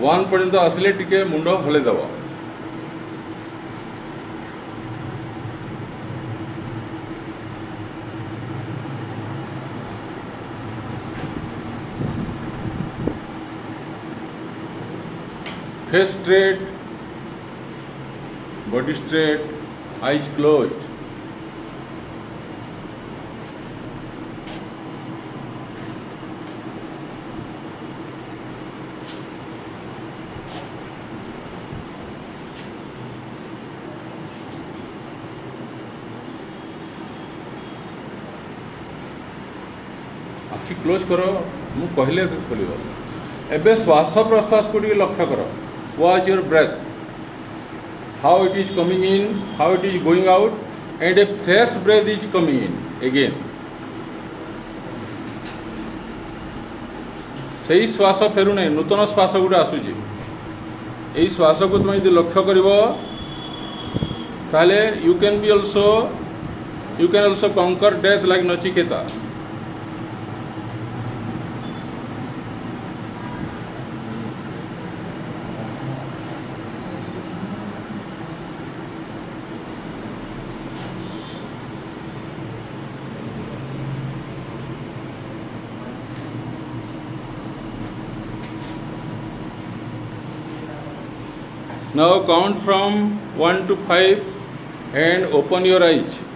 One पर्यंत आसिले टिके मुंड हले दब। Face straight, body straight, eyes closed. आखि क्लोज करो, मु कहले खोल। एबे श्वास प्रश्वास को लक्ष्य करो। Watch your breath, how it is coming in, how it is going out, and a fresh breath is coming in again. सही श्वास फेरु नहीं, नूतन श्वास गोटे आसूची। यही श्वास को तुम यदि लक्ष्य करिवो ताले you can also conquer death like Nachiketa. Now count from 1 to 5 and open your eyes.